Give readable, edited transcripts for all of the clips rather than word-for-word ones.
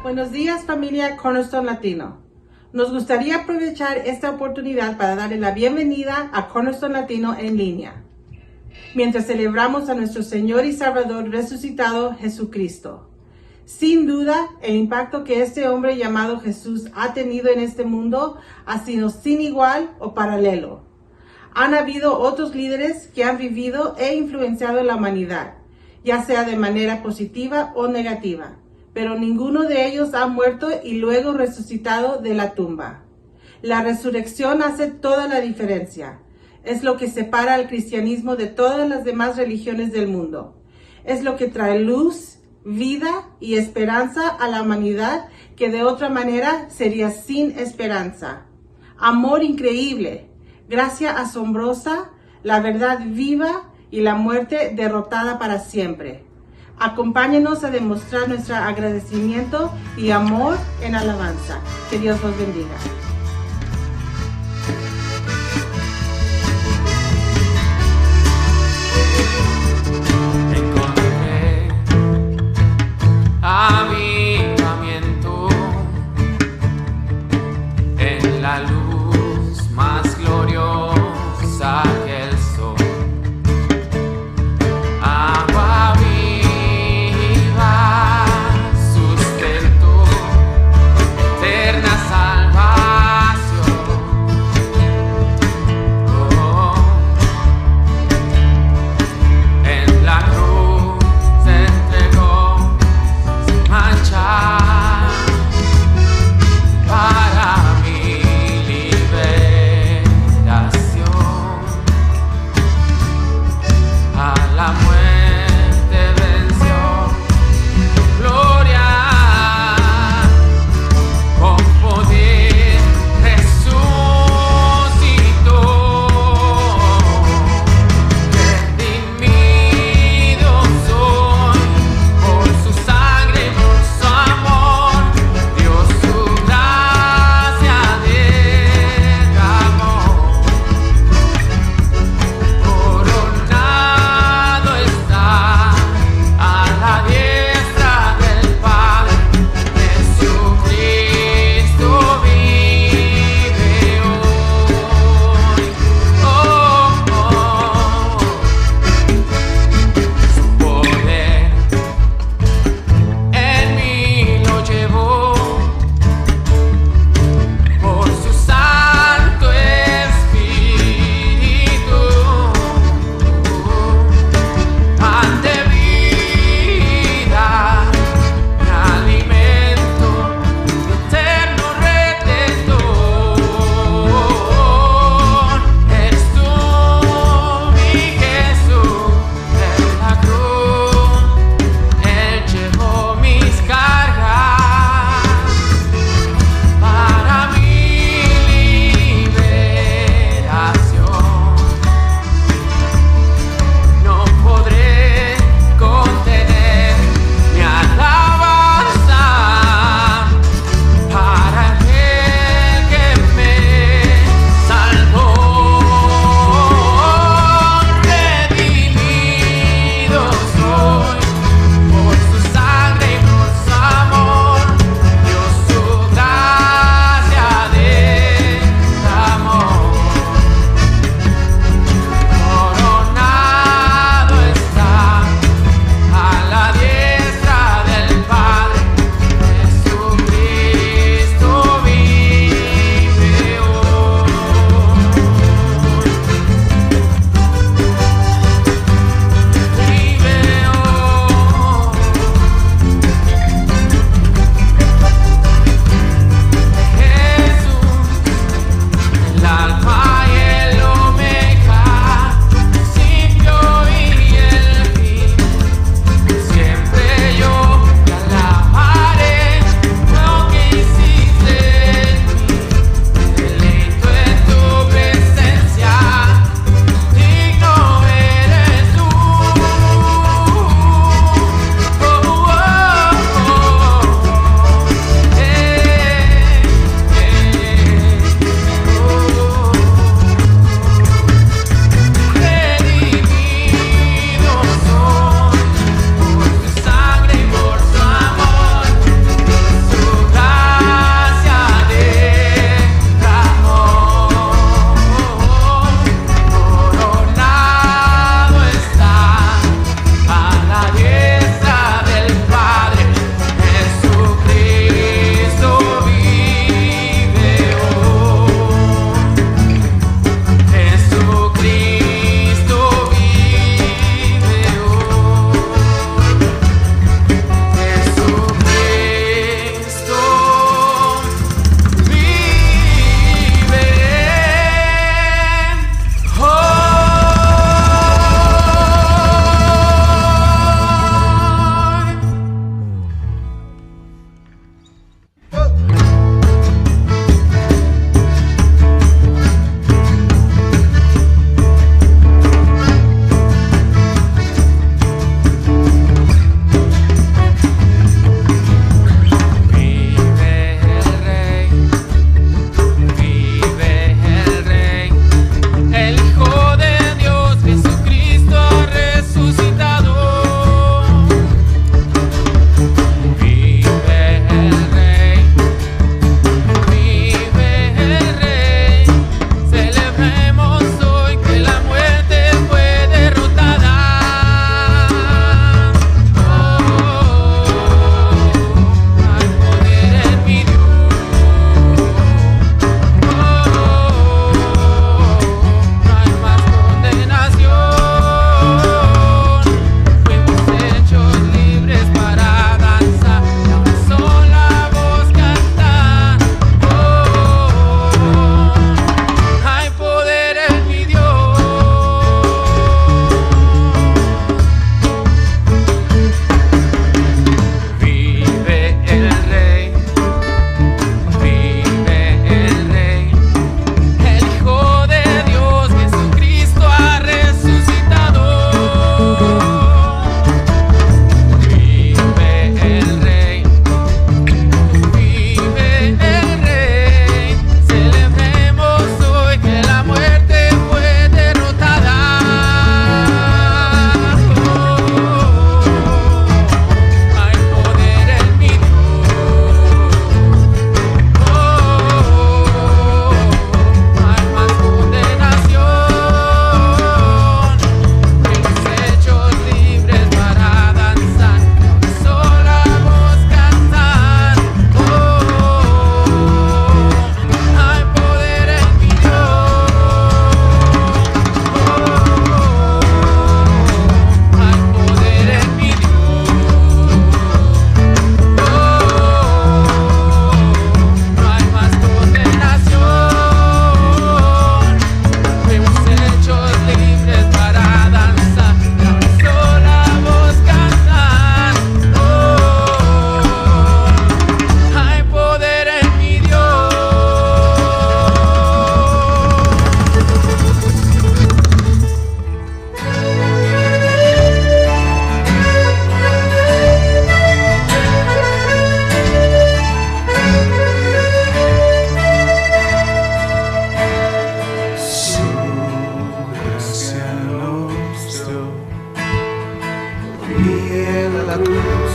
Buenos días, familia Cornerstone Latino. Nos gustaría aprovechar esta oportunidad para darle la bienvenida a Cornerstone Latino en línea, mientras celebramos a nuestro Señor y Salvador resucitado Jesucristo. Sin duda, el impacto que este hombre llamado Jesús ha tenido en este mundo ha sido sin igual o paralelo. Han habido otros líderes que han vivido e influenciado la humanidad, ya sea de manera positiva o negativa, pero ninguno de ellos ha muerto y luego resucitado de la tumba. La resurrección hace toda la diferencia. Es lo que separa al cristianismo de todas las demás religiones del mundo. Es lo que trae luz, vida y esperanza a la humanidad que de otra manera sería sin esperanza. Amor increíble, gracia asombrosa, la verdad viva y la muerte derrotada para siempre. Acompáñenos a demostrar nuestro agradecimiento y amor en alabanza. Que Dios los bendiga. Encontré avivamiento en la luz más gloriosa que el sol. Agua viva, sustento, eterna salvación.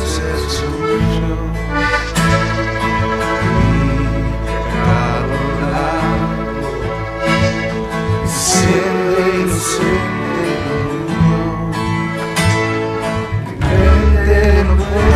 ser suyo. Mi pecado blanco, y siendo inocente murió. Mi mente no puede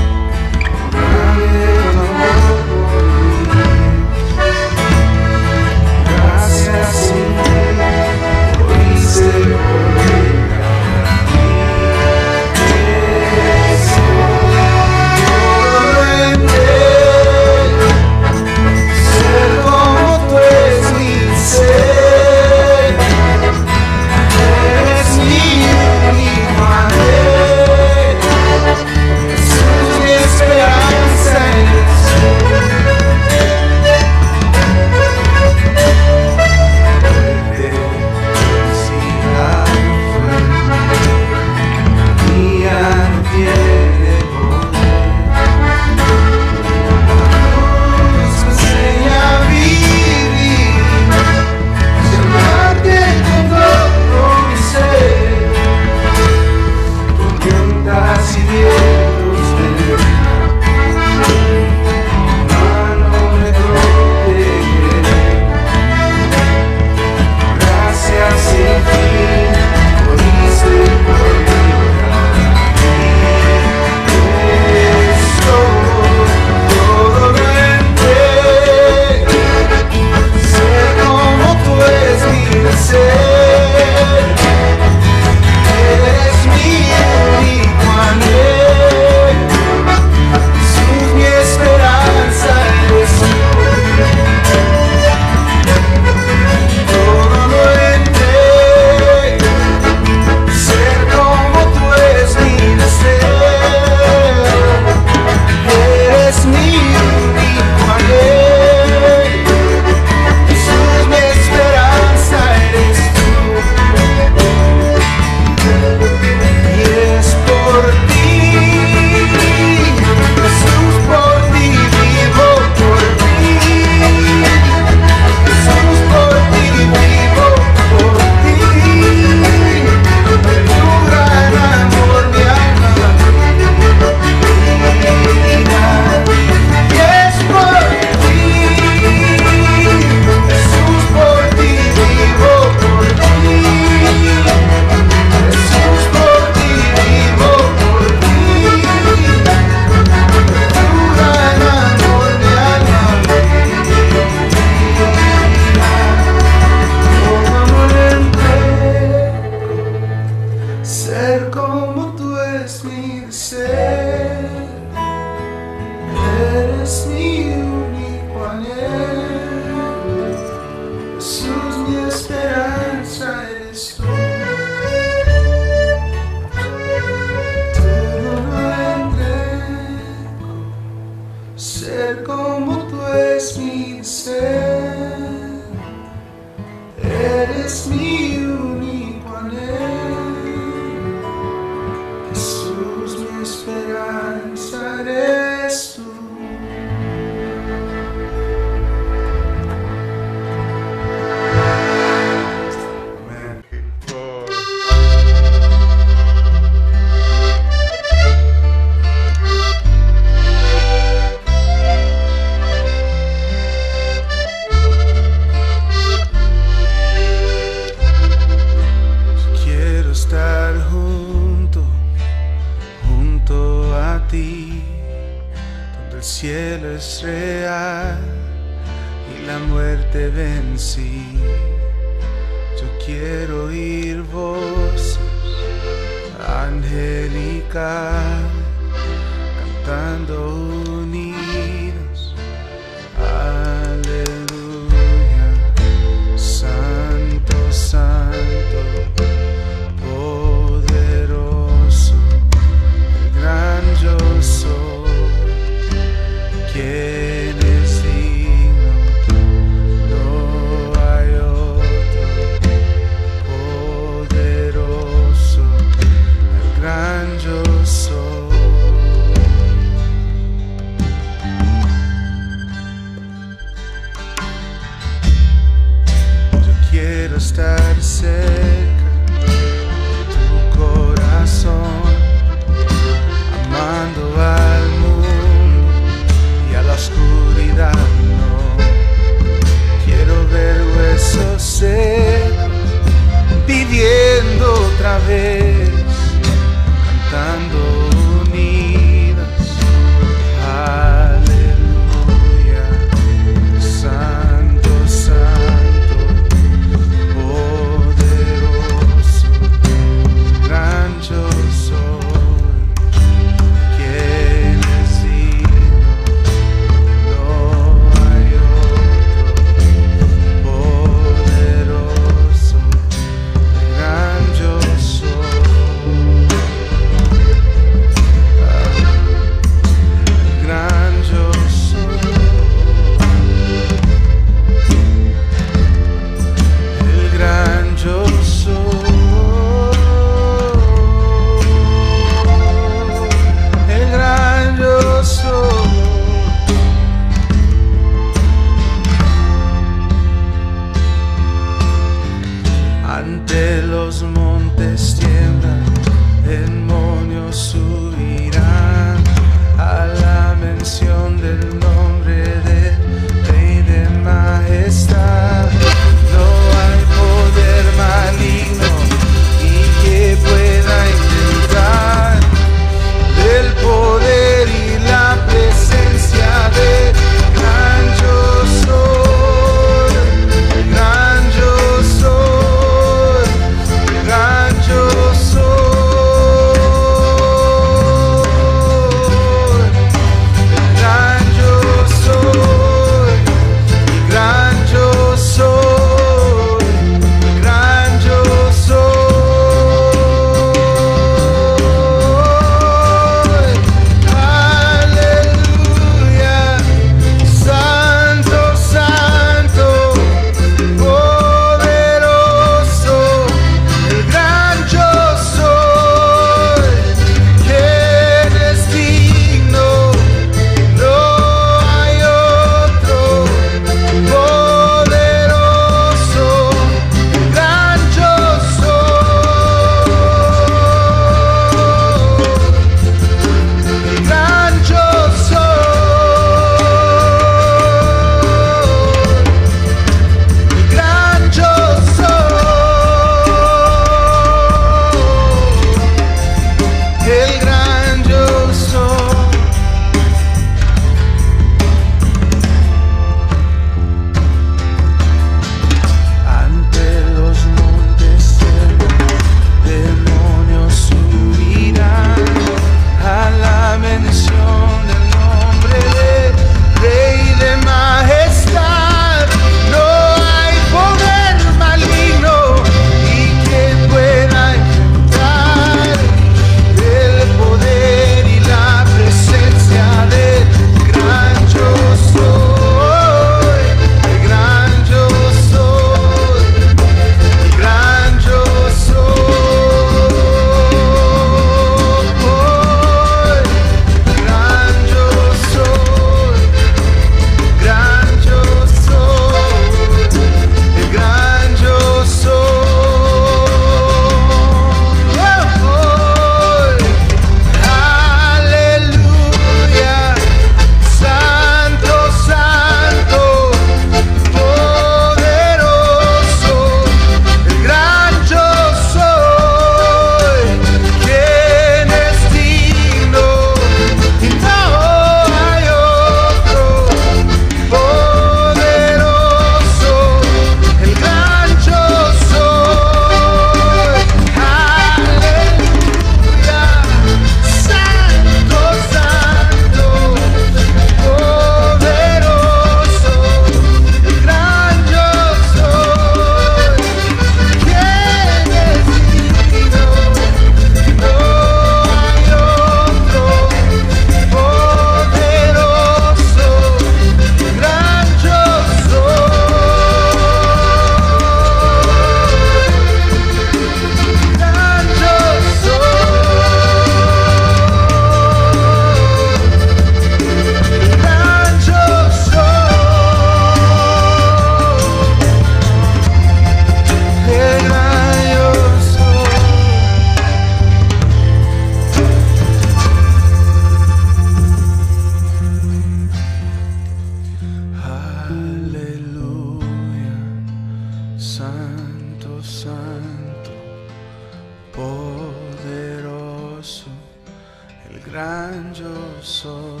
gran yo soy.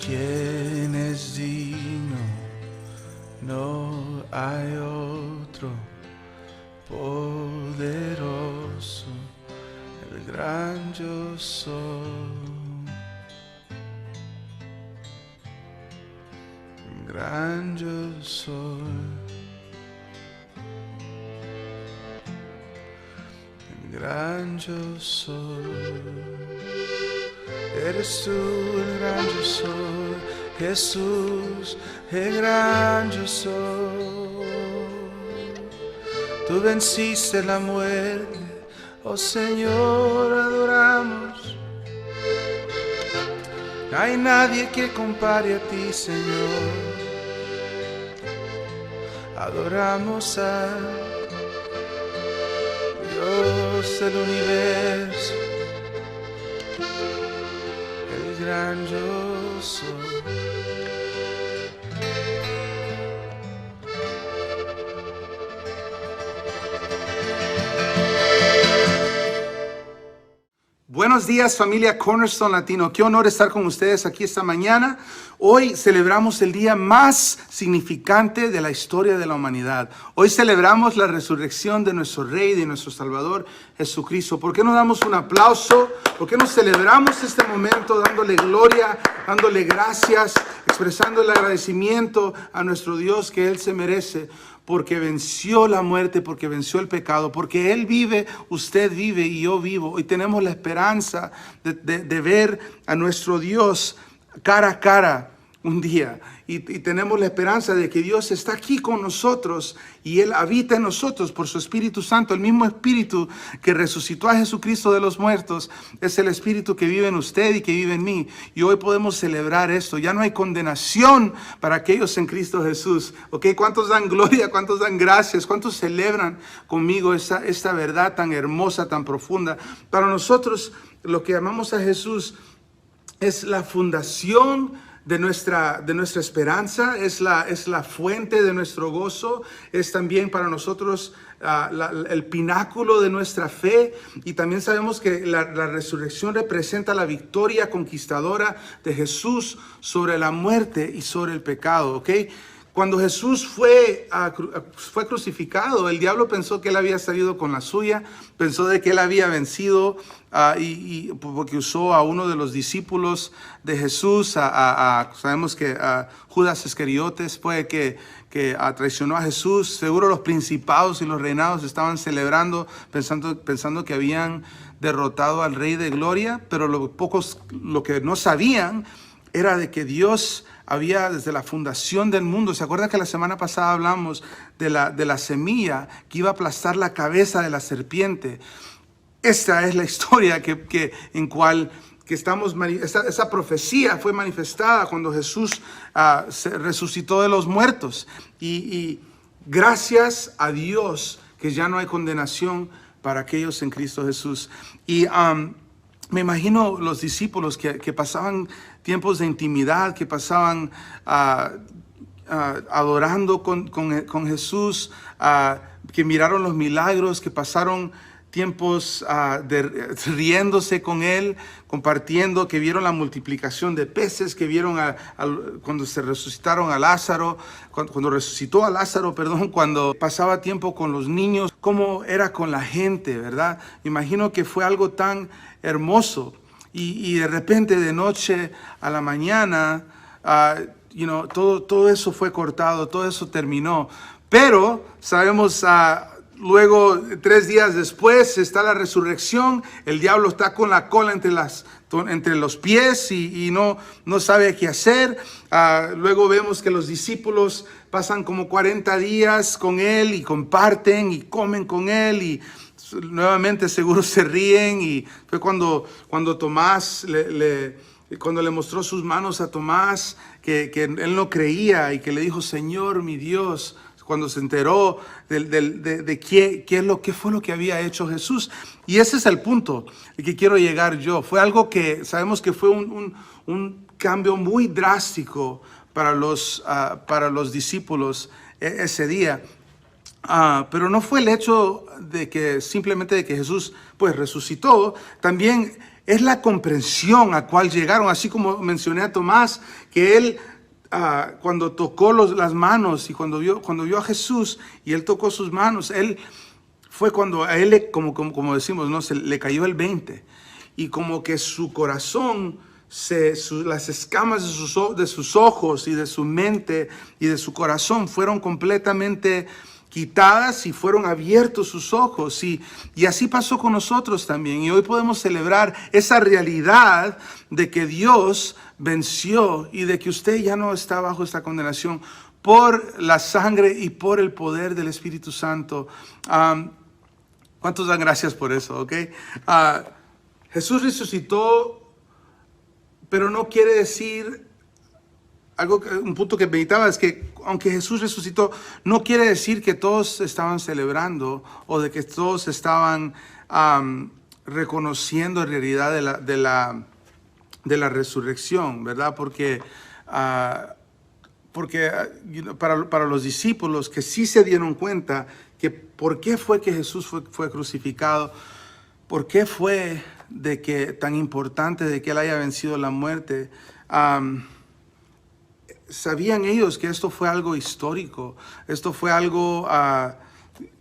¿Quién es digno? No hay otro poderoso, el gran yo soy. Gran yo soy, el gran yo soy. Eres tú el gran yo soy, Jesús, el gran yo soy. Tú venciste la muerte, oh Señor, adoramos. No hay nadie que compare a ti, Señor. Adoramos a Dios del universo, el gran yo soy. Buenos días, familia Cornerstone Latino. Qué honor estar con ustedes aquí esta mañana. Hoy celebramos el día más significante de la historia de la humanidad. Hoy celebramos la resurrección de nuestro Rey, de nuestro Salvador Jesucristo. ¿Por qué no damos un aplauso? ¿Por qué no celebramos este momento dándole gloria, dándole gracias, expresando el agradecimiento a nuestro Dios que Él se merece? Porque venció la muerte, porque venció el pecado, porque Él vive, usted vive y yo vivo. Hoy tenemos la esperanza de ver a nuestro Dios cara a cara un día. Y tenemos la esperanza de que Dios está aquí con nosotros y Él habita en nosotros por su Espíritu Santo. El mismo Espíritu que resucitó a Jesucristo de los muertos es el Espíritu que vive en usted y que vive en mí. Y hoy podemos celebrar esto. Ya no hay condenación para aquellos en Cristo Jesús. ¿Ok? ¿Cuántos dan gloria? ¿Cuántos dan gracias? ¿Cuántos celebran conmigo esta verdad tan hermosa, tan profunda? Para nosotros, lo que llamamos a Jesús es la fundación de nuestra esperanza, es la fuente de nuestro gozo, es también para nosotros el pináculo de nuestra fe, y también sabemos que la resurrección representa la victoria conquistadora de Jesús sobre la muerte y sobre el pecado, ¿ok? Cuando Jesús fue crucificado, el diablo pensó que Él había salido con la suya, pensó de que Él había vencido, y porque usó a uno de los discípulos de Jesús, sabemos que Judas Iscariotes fue que traicionó a Jesús. Seguro los principados y los reinados estaban celebrando, pensando que habían derrotado al Rey de Gloria, pero lo que no sabían era de que Dios había desde la fundación del mundo. ¿Se acuerda que la semana pasada hablamos de la semilla que iba a aplastar la cabeza de la serpiente? Esta es la historia esa profecía fue manifestada cuando Jesús se resucitó de los muertos. Y gracias a Dios que ya no hay condenación para aquellos en Cristo Jesús. Y me imagino los discípulos que pasaban tiempos de intimidad, que pasaban adorando con Jesús, que miraron los milagros, que pasaron tiempos riéndose con Él, compartiendo, que vieron la multiplicación de peces, que vieron cuando se resucitaron a Lázaro, cuando resucitó a Lázaro, cuando pasaba tiempo con los niños, cómo era con la gente, ¿verdad? Imagino que fue algo tan hermoso, y de repente de noche a la mañana, todo eso fue cortado, todo eso terminó, pero sabemos luego, 3 días después, está la resurrección. El diablo está con la cola entre los pies y no sabe qué hacer. Luego vemos que los discípulos pasan como 40 días con Él y comparten y comen con Él, y nuevamente seguro se ríen. Y fue cuando Tomás, cuando le mostró sus manos a Tomás, que él no creía y que le dijo: Señor, mi Dios. Cuando se enteró de qué fue lo que había hecho Jesús. Y ese es el punto al que quiero llegar yo. Fue algo que sabemos que fue un cambio muy drástico para los discípulos ese día. Pero no fue el hecho de que simplemente de que Jesús pues resucitó. También es la comprensión a cual llegaron, así como mencioné a Tomás, que él cuando tocó las manos y cuando vio a Jesús y él tocó sus manos, él fue cuando a él, como decimos, ¿no? Se le cayó el 20 y como que su corazón, las escamas de sus ojos y de su mente y de su corazón fueron completamente quitadas y fueron abiertos sus ojos y así pasó con nosotros también. Y hoy podemos celebrar esa realidad de que Dios venció y de que usted ya no está bajo esta condenación por la sangre y por el poder del Espíritu Santo. ¿Cuántos dan gracias por eso? ¿Okay? Jesús resucitó, pero no quiere decir un punto que meditaba es que aunque Jesús resucitó, no quiere decir que todos estaban celebrando o de que todos estaban reconociendo en realidad de la resurrección, ¿verdad? Porque para los discípulos que sí se dieron cuenta que por qué fue que Jesús fue crucificado, por qué fue de que tan importante de que él haya vencido la muerte, sabían ellos que esto fue algo histórico, esto fue algo,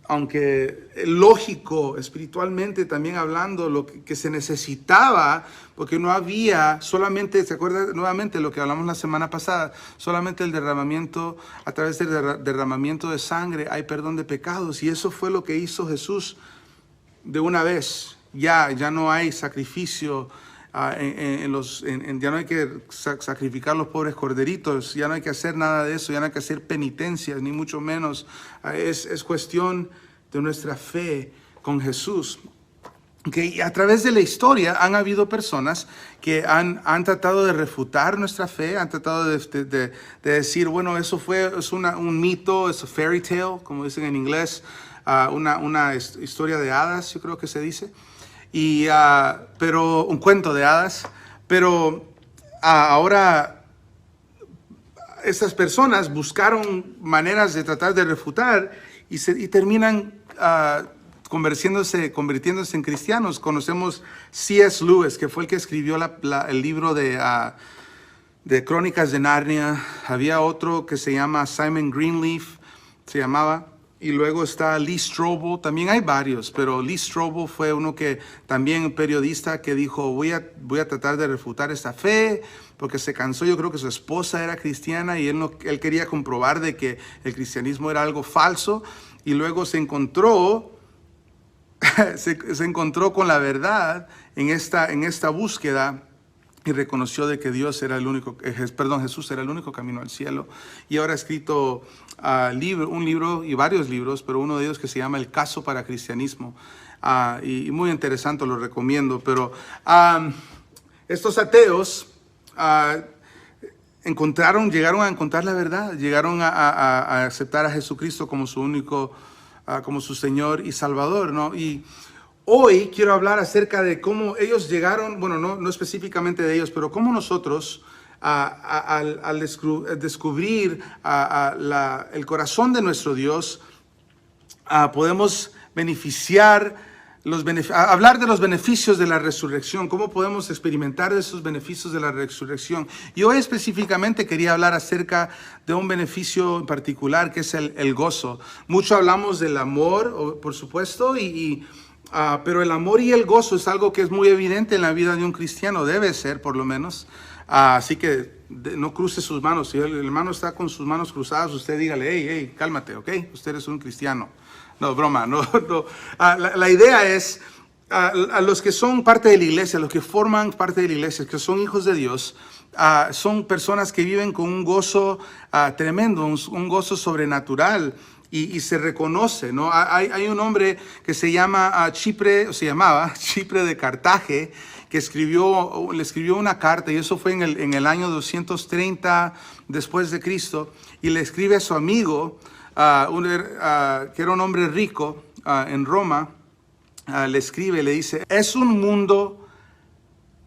aunque lógico, espiritualmente también hablando, lo que se necesitaba, porque no había solamente, ¿se acuerda nuevamente lo que hablamos la semana pasada? Solamente el derramamiento, a través del derramamiento de sangre hay perdón de pecados, y eso fue lo que hizo Jesús de una vez. Ya no hay sacrificio. Ya no hay que sacrificar los pobres corderitos, ya no hay que hacer nada de eso, ya no hay que hacer penitencias, ni mucho menos. Es cuestión de nuestra fe con Jesús. Okay, a través de la historia han habido personas que han tratado de refutar nuestra fe, han tratado de decir, bueno, es un mito, es un fairy tale, como dicen en inglés, una historia de hadas, yo creo que se dice. Pero un cuento de hadas, pero ahora estas personas buscaron maneras de tratar de refutar y terminan convirtiéndose en cristianos. Conocemos C.S. Lewis, que fue el que escribió el libro de Crónicas de Narnia. Había otro que se llama Simon Greenleaf, se llamaba. Y luego está Lee Strobel, también hay varios, pero Lee Strobel fue uno que también un periodista que dijo, voy a tratar de refutar esta fe, porque se cansó, yo creo que su esposa era cristiana y él quería comprobar de que el cristianismo era algo falso, y luego se encontró con la verdad en esta búsqueda, y reconoció de que Jesús era el único camino al cielo. Y ahora ha escrito un libro y varios libros, pero uno de ellos que se llama El caso para cristianismo. Y muy interesante, lo recomiendo. Pero estos ateos llegaron a encontrar la verdad, llegaron a aceptar a Jesucristo como como su Señor y Salvador, ¿no? Y hoy quiero hablar acerca de cómo ellos llegaron, bueno, no específicamente de ellos, pero cómo nosotros, al descubrir el corazón de nuestro Dios, podemos hablar de los beneficios de la resurrección, cómo podemos experimentar esos beneficios de la resurrección. Y hoy específicamente quería hablar acerca de un beneficio en particular, que es el gozo. Mucho hablamos del amor, por supuesto, pero el amor y el gozo es algo que es muy evidente en la vida de un cristiano, debe ser por lo menos. Así que no cruce sus manos. Si el hermano está con sus manos cruzadas, usted dígale, hey, cálmate, ¿ok? Usted es un cristiano. No, broma, no. La idea es, a los que son parte de la iglesia, los que forman parte de la iglesia, que son hijos de Dios, son personas que viven con un gozo tremendo, un gozo sobrenatural. Y se reconoce, ¿no? Hay un hombre que se llamaba Chipre de Cartaje, que le escribió una carta, y eso fue en el año 230 después de Cristo, y le escribe a su amigo, que era un hombre rico en Roma, le escribe, le dice, es un mundo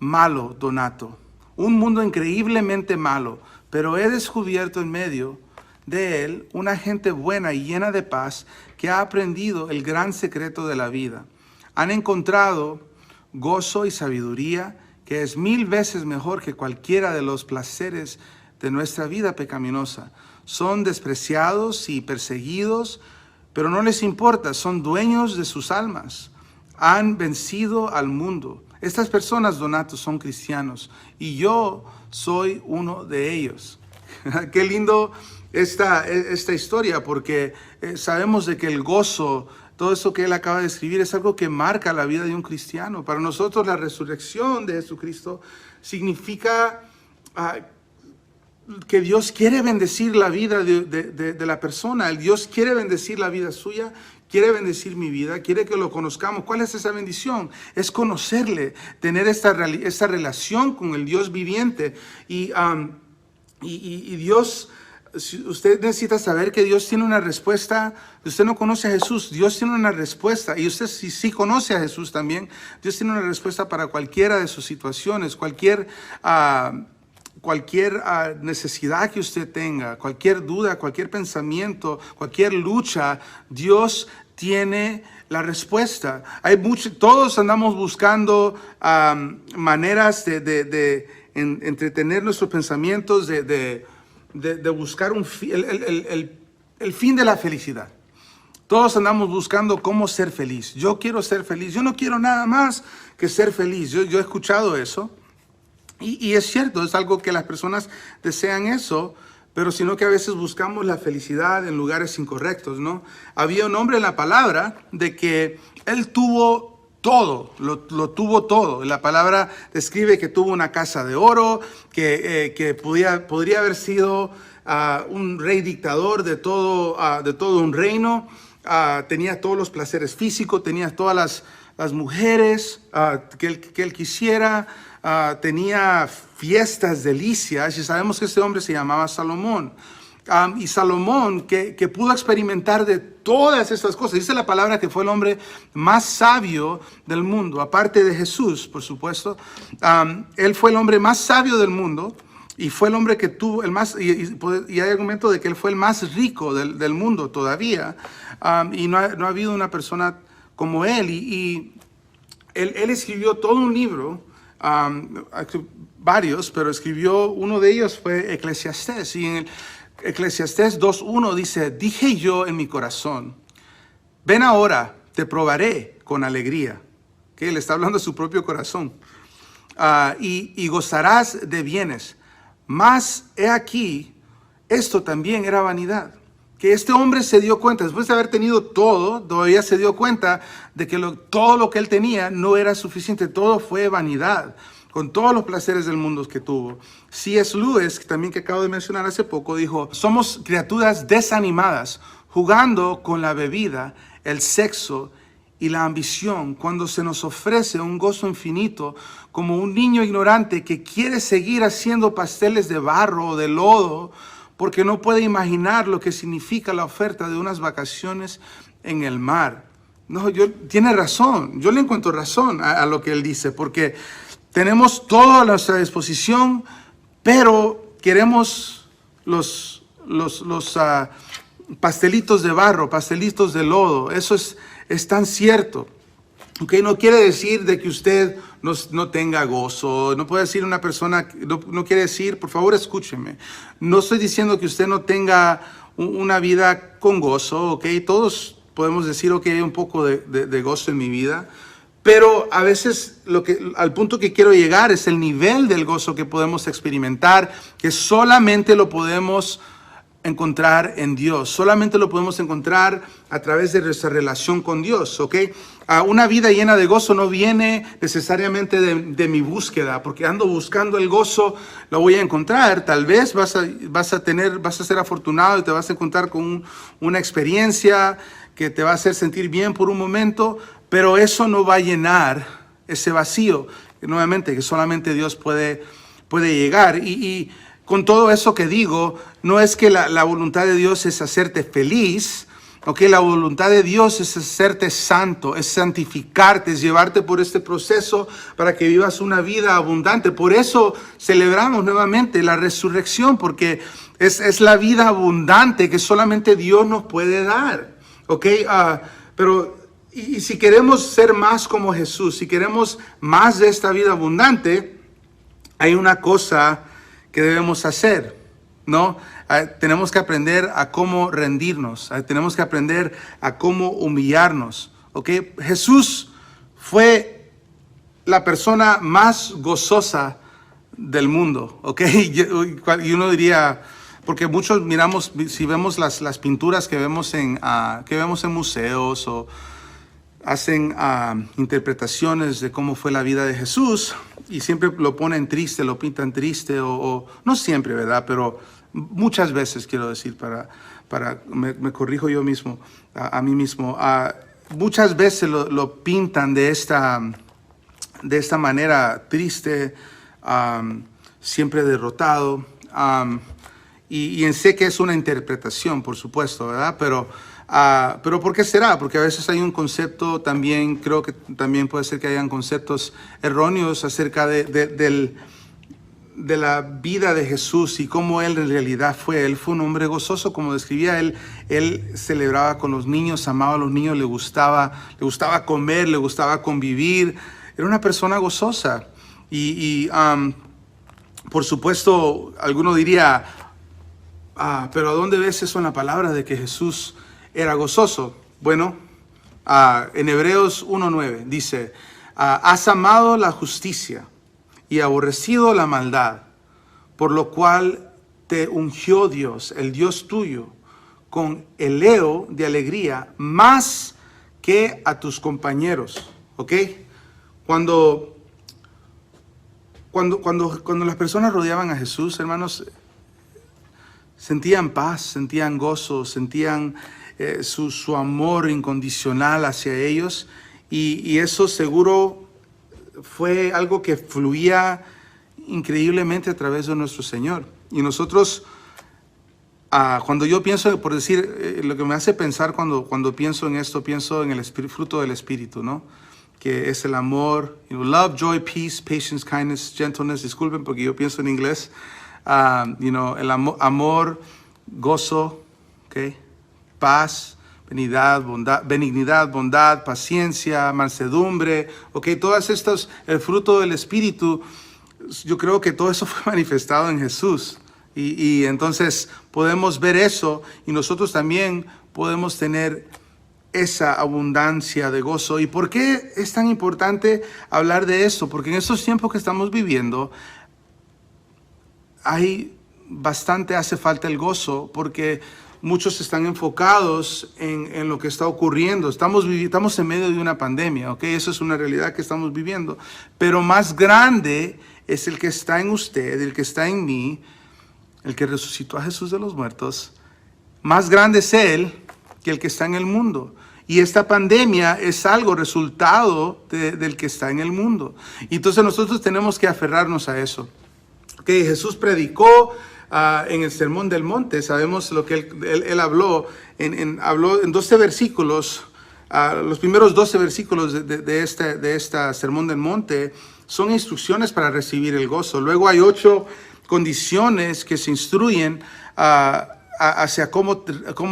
malo, Donato, un mundo increíblemente malo, pero he descubierto en medio de él una gente buena y llena de paz que ha aprendido el gran secreto de la vida. Han encontrado gozo y sabiduría, que es 1000 veces mejor que cualquiera de los placeres de nuestra vida pecaminosa. Son despreciados y perseguidos, pero no les importa, son dueños de sus almas. Han vencido al mundo. Estas personas, Donato, son cristianos y yo soy uno de ellos. Qué lindo esta historia, porque sabemos de que el gozo, todo eso que él acaba de escribir, es algo que marca la vida de un cristiano. Para nosotros la resurrección de Jesucristo significa que Dios quiere bendecir la vida de la persona. El Dios quiere bendecir la vida suya, quiere bendecir mi vida, quiere que lo conozcamos. ¿Cuál es esa bendición? Es conocerle, tener esta relación con el Dios viviente. Y Dios, usted necesita saber que Dios tiene una respuesta. Usted no conoce a Jesús, Dios tiene una respuesta. Y usted si sí conoce a Jesús también, Dios tiene una respuesta para cualquiera de sus situaciones, cualquier necesidad que usted tenga, cualquier duda, cualquier pensamiento, cualquier lucha, Dios tiene la respuesta. Todos andamos buscando maneras de entretener nuestros pensamientos, de buscar el fin de la felicidad. Todos andamos buscando cómo ser feliz. Yo quiero ser feliz. Yo no quiero nada más que ser feliz. Yo he escuchado eso. Y es cierto, es algo que las personas desean eso, pero sino que a veces buscamos la felicidad en lugares incorrectos, ¿no? Había un hombre en la palabra de que él tuvo todo, lo tuvo todo. La palabra describe que tuvo una casa de oro, que podría haber sido un rey dictador de todo un reino, tenía todos los placeres físicos, tenía todas las mujeres que él quisiera. Tenía fiestas, delicias, y sabemos que este hombre se llamaba Salomón. Y Salomón, que pudo experimentar de todas estas cosas, dice la palabra que fue el hombre más sabio del mundo, aparte de Jesús, por supuesto. Él fue el hombre más sabio del mundo, y fue el hombre que tuvo el más, y hay argumento de que él fue el más rico del mundo todavía, y no ha habido una persona como él, y él escribió todo un libro, varios, pero escribió, uno de ellos fue Eclesiastés, y en el Eclesiastés 2:1 dice: dije yo en mi corazón, ven ahora, te probaré con alegría. Que él está hablando de su propio corazón. Y gozarás de bienes. Mas he aquí, esto también era vanidad. Que este hombre se dio cuenta, después de haber tenido todo, todavía se dio cuenta de que todo lo que él tenía no era suficiente, todo fue vanidad, con todos los placeres del mundo que tuvo. C.S. Lewis, también que acabo de mencionar hace poco, dijo: somos criaturas desanimadas, jugando con la bebida, el sexo y la ambición, cuando se nos ofrece un gozo infinito, como un niño ignorante que quiere seguir haciendo pasteles de barro o de lodo, porque no puede imaginar lo que significa la oferta de unas vacaciones en el mar. No, tiene razón, yo le encuentro razón a lo que él dice, porque tenemos todo a nuestra disposición, pero queremos los pastelitos de barro, pastelitos de lodo. Eso es tan cierto. Okay, no quiere decir de que usted no tenga gozo, no puede decir una persona, no quiere decir, por favor escúcheme, no estoy diciendo que usted no tenga una vida con gozo, ok, todos podemos decir, ok, hay un poco de gozo en mi vida, pero a veces al punto que quiero llegar es el nivel del gozo que podemos experimentar, que solamente lo podemos encontrar en Dios, solamente lo podemos encontrar a través de nuestra relación con Dios, ¿ok? Una vida llena de gozo no viene necesariamente de mi búsqueda, porque ando buscando el gozo, lo voy a encontrar. Tal vez vas a ser afortunado y te vas a encontrar con una experiencia que te va a hacer sentir bien por un momento, pero eso no va a llenar ese vacío, que nuevamente, que solamente Dios puede llegar. Y con todo eso que digo, no es que la voluntad de Dios es hacerte feliz, ¿ok? La voluntad de Dios es hacerte santo, es santificarte, es llevarte por este proceso para que vivas una vida abundante. Por eso celebramos nuevamente la resurrección, porque es la vida abundante que solamente Dios nos puede dar, ¿ok? Pero Y si queremos ser más como Jesús, si queremos más de esta vida abundante, hay una cosa que debemos hacer, ¿no? Tenemos que aprender a cómo rendirnos, tenemos que aprender a cómo humillarnos, ¿ok? Jesús fue la persona más gozosa del mundo, ¿ok? Y uno diría, porque muchos miramos, si vemos las pinturas que vemos en museos o hacen interpretaciones de cómo fue la vida de Jesús y siempre lo ponen triste, lo pintan triste o no siempre, ¿verdad? Pero muchas veces, quiero decir, me corrijo yo mismo, a mí mismo, muchas veces lo pintan de esta manera triste, siempre derrotado, y sé que es una interpretación, por supuesto, ¿verdad? Pero ¿por qué será? Porque a veces hay un concepto también, creo que también puede ser que hayan conceptos erróneos acerca de la vida de Jesús y cómo Él en realidad fue. Él fue un hombre gozoso, como describía Él. Él celebraba con los niños, amaba a los niños, le gustaba comer, le gustaba convivir. Era una persona gozosa. Por supuesto, alguno diría, pero ¿a dónde ves eso en la palabra de que Jesús era gozoso? Bueno, en Hebreos 1:9 dice, has amado la justicia y aborrecido la maldad, por lo cual te ungió Dios, el Dios tuyo, con eleo de alegría, más que a tus compañeros. ¿Ok? Cuando las personas rodeaban a Jesús, hermanos, sentían paz, sentían gozo, sentían su amor incondicional hacia ellos, y eso seguro fue algo que fluía increíblemente a través de nuestro Señor. Y nosotros, cuando yo pienso, por decir, lo que me hace pensar cuando pienso en esto, pienso en el fruto del Espíritu, ¿no? Que es el amor, love, joy, peace, patience, kindness, gentleness. Disculpen porque yo pienso en inglés. El amor, gozo, okay, paz, benignidad, bondad, paciencia, mansedumbre, okay, todas estas, el fruto del Espíritu. Yo creo que todo eso fue manifestado en Jesús. Y entonces podemos ver eso, y nosotros también podemos tener esa abundancia de gozo. ¿Y por qué es tan importante hablar de eso? Porque en estos tiempos que estamos viviendo, hace falta el gozo, porque muchos están enfocados en lo que está ocurriendo. Estamos en medio de una pandemia, ¿ok? Eso es una realidad que estamos viviendo. Pero más grande es el que está en usted, el que está en mí, el que resucitó a Jesús de los muertos. Más grande es Él que el que está en el mundo. Y esta pandemia es algo resultado del que está en el mundo. Y entonces nosotros tenemos que aferrarnos a eso. Okay, Jesús predicó en el Sermón del Monte. Sabemos lo que él habló. Habló en 12 versículos. Los primeros 12 versículos de esta Sermón del Monte son instrucciones para recibir el gozo. Luego hay 8 condiciones que se instruyen hacia cómo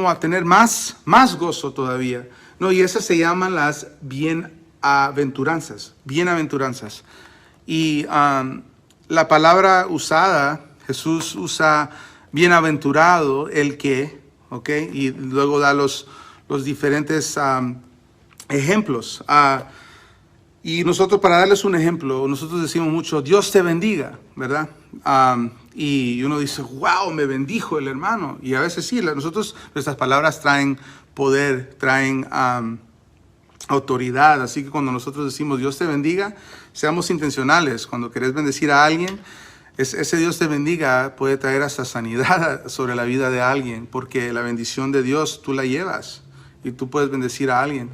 obtener más gozo todavía, ¿no? Y esas se llaman las bienaventuranzas. Y la palabra usada, Jesús usa bienaventurado el que, ¿ok? Y luego da los diferentes ejemplos. Y nosotros, para darles un ejemplo, nosotros decimos mucho, Dios te bendiga, ¿verdad? Y uno dice, wow, me bendijo el hermano. Y a veces sí, nuestras palabras traen poder, traen autoridad. Así que cuando nosotros decimos Dios te bendiga, seamos intencionales. Cuando querés bendecir a alguien, ese Dios te bendiga puede traer hasta sanidad sobre la vida de alguien, porque la bendición de Dios tú la llevas y tú puedes bendecir a alguien.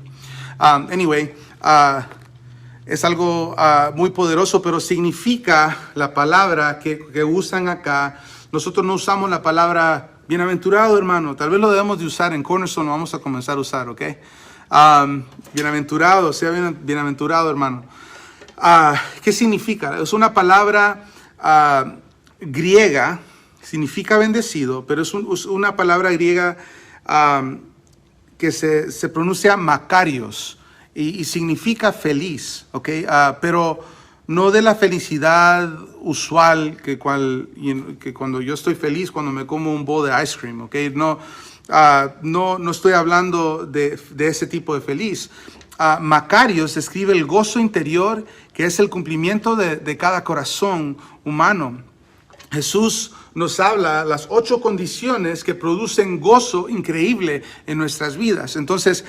Es algo muy poderoso, pero significa la palabra que usan acá. Nosotros no usamos la palabra bienaventurado, hermano. Tal vez lo debemos de usar en Cornerstone, lo vamos a comenzar a usar, ¿ok? Bienaventurado, sea bienaventurado, hermano. ¿Qué significa? Es una palabra griega, significa bendecido, pero es una palabra griega que se pronuncia Makarios. y significa feliz, ¿ok? Pero no de la felicidad usual que cuando yo estoy feliz cuando me como un bowl de ice cream, ¿ok? No estoy hablando de ese tipo de feliz. Macarios describe el gozo interior que es el cumplimiento de cada corazón humano. Jesús nos habla las 8 condiciones que producen gozo increíble en nuestras vidas. Entonces,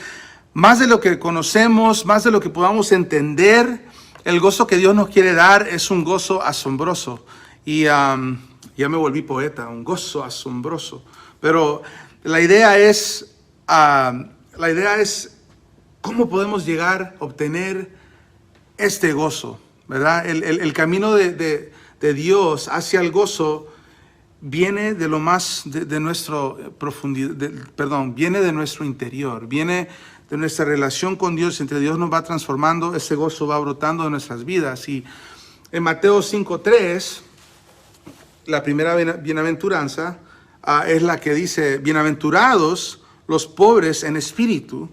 más de lo que conocemos, más de lo que podamos entender, el gozo que Dios nos quiere dar es un gozo asombroso. Y ya me volví poeta, un gozo asombroso. Pero la idea es cómo podemos llegar a obtener este gozo, ¿verdad? El camino de Dios hacia el gozo viene de lo más de nuestro profundidad, viene de nuestro interior, viene de nuestra relación con Dios. Entre Dios nos va transformando, ese gozo va brotando de nuestras vidas. Y en Mateo 5:3, la primera bienaventuranza es la que dice: bienaventurados los pobres en espíritu,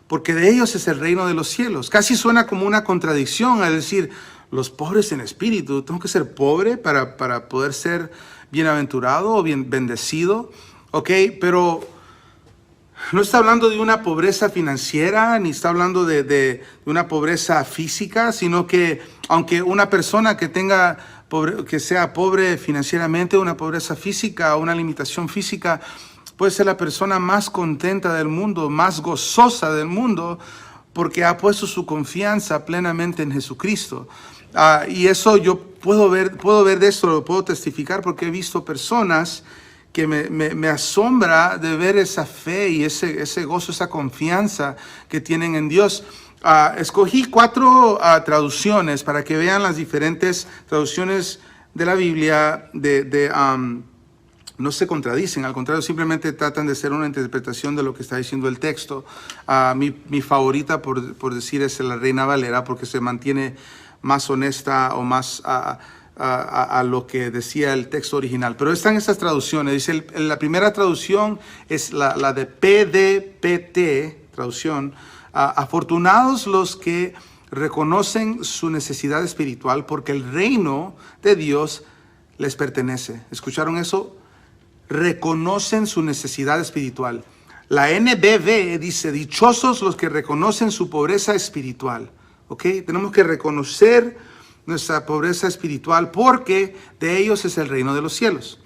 porque de ellos es el reino de los cielos. Casi suena como una contradicción al decir, los pobres en espíritu, ¿tengo que ser pobre para poder ser bienaventurado o bien bendecido? Ok, pero no está hablando de una pobreza financiera, ni está hablando de una pobreza física, sino que aunque una persona que sea pobre financieramente, una pobreza física o una limitación física, puede ser la persona más contenta del mundo, más gozosa del mundo, porque ha puesto su confianza plenamente en Jesucristo. Y eso yo puedo ver de esto, lo puedo testificar, porque he visto personas que me asombra de ver esa fe y ese gozo, esa confianza que tienen en Dios. Escogí 4 traducciones para que vean las diferentes traducciones de la Biblia. No se contradicen, al contrario, simplemente tratan de ser una interpretación de lo que está diciendo el texto. Mi favorita, por decir, es la Reina Valera, porque se mantiene más honesta o más a lo que decía el texto original. Pero están estas traducciones. Dice, la primera traducción es la de PDPT, traducción. Afortunados los que reconocen su necesidad espiritual, porque el reino de Dios les pertenece. ¿Escucharon eso? Reconocen su necesidad espiritual. La NBV dice, dichosos los que reconocen su pobreza espiritual. ¿Ok? Tenemos que reconocer nuestra pobreza espiritual, porque de ellos es el reino de los cielos.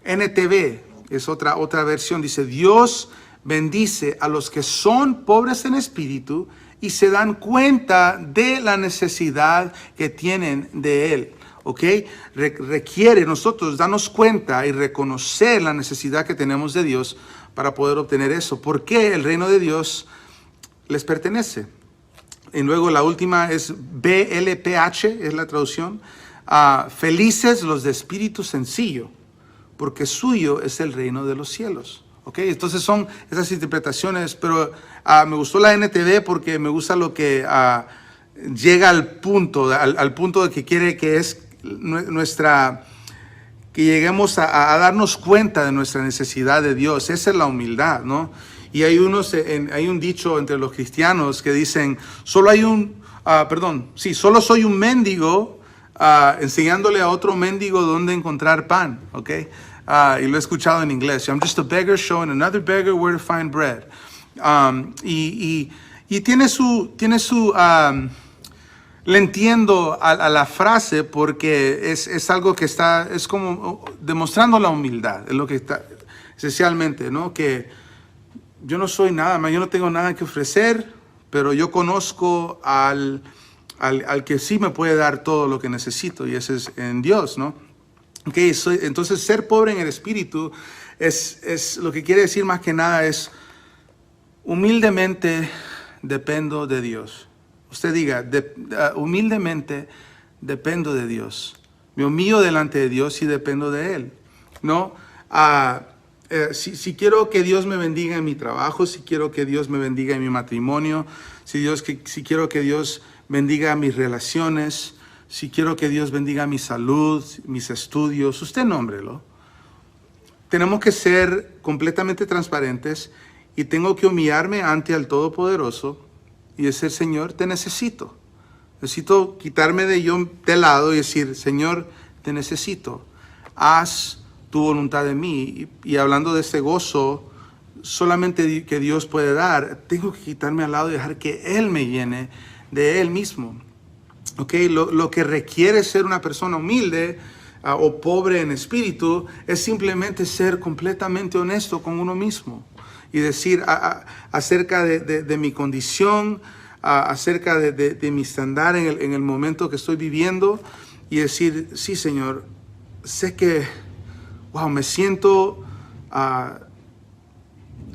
NTV es otra versión, dice, Dios bendice a los que son pobres en espíritu y se dan cuenta de la necesidad que tienen de Él. ¿Ok? Requiere nosotros darnos cuenta y reconocer la necesidad que tenemos de Dios para poder obtener eso. Porque el reino de Dios les pertenece. Y luego la última es BLPH, es la traducción. Felices los de espíritu sencillo, porque suyo es el reino de los cielos. ¿Ok? Entonces son esas interpretaciones, pero me gustó la NTV porque me gusta lo que llega al punto de que quiere que es que lleguemos a darnos cuenta de nuestra necesidad de Dios. Esa es la humildad, ¿no? Y hay un dicho entre los cristianos que dicen, solo soy un mendigo enseñándole a otro mendigo dónde encontrar pan, ¿ok? Y lo he escuchado en inglés. I'm just a beggar showing another beggar where to find bread. Y tiene su le entiendo a la frase, porque es algo que es como demostrando la humildad, es lo que está esencialmente, ¿no? Que yo no soy nada más, yo no tengo nada que ofrecer, pero yo conozco al que sí me puede dar todo lo que necesito, y ese es en Dios, ¿no? Okay, entonces ser pobre en el espíritu es lo que quiere decir más que nada es humildemente dependo de Dios. Usted diga, humildemente dependo de Dios. Me humillo delante de Dios y dependo de Él, ¿no? Si quiero que Dios me bendiga en mi trabajo, si quiero que Dios me bendiga en mi matrimonio, si quiero que Dios bendiga mis relaciones, si quiero que Dios bendiga mi salud, mis estudios, usted nómbrelo. Tenemos que ser completamente transparentes y tengo que humillarme ante el Todopoderoso y decir, Señor, te necesito. Necesito quitarme de lado y decir, Señor, te necesito. Haz tu voluntad en mí. Y hablando de ese gozo, solamente que Dios puede dar, tengo que quitarme al lado y dejar que Él me llene de Él mismo. Okay, lo que requiere ser una persona humilde o pobre en espíritu es simplemente ser completamente honesto con uno mismo y decir acerca de mi condición, acerca de mi estándar en el momento que estoy viviendo y decir, sí, Señor, sé que, me siento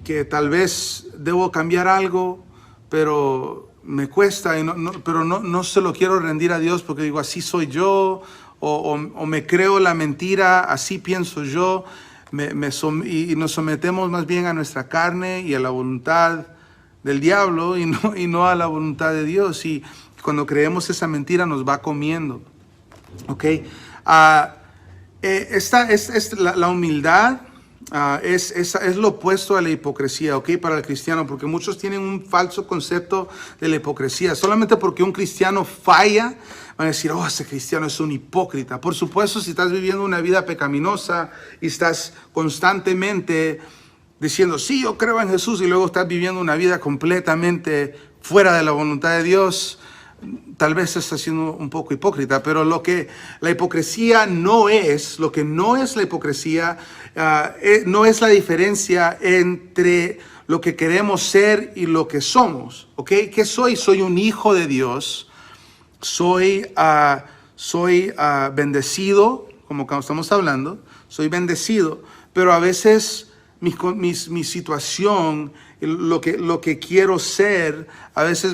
que tal vez debo cambiar algo, pero me cuesta, pero no se lo quiero rendir a Dios porque digo, así soy yo, o me creo la mentira, así pienso yo, y nos sometemos más bien a nuestra carne y a la voluntad del diablo y no a la voluntad de Dios. Y cuando creemos esa mentira nos va comiendo. ¿Ok? Esta es la humildad. Es lo opuesto a la hipocresía, ¿ok? Para el cristiano, porque muchos tienen un falso concepto de la hipocresía. Solamente porque un cristiano falla, van a decir, ese cristiano es un hipócrita. Por supuesto, si estás viviendo una vida pecaminosa y estás constantemente diciendo, sí, yo creo en Jesús, y luego estás viviendo una vida completamente fuera de la voluntad de Dios, tal vez estás siendo un poco hipócrita. Pero lo que la hipocresía no es la hipocresía, no es la diferencia entre lo que queremos ser y lo que somos. ¿Ok? ¿Qué soy? Soy un hijo de Dios. Soy bendecido, como cuando estamos hablando. Soy bendecido, pero a veces mi situación, lo que quiero ser, a veces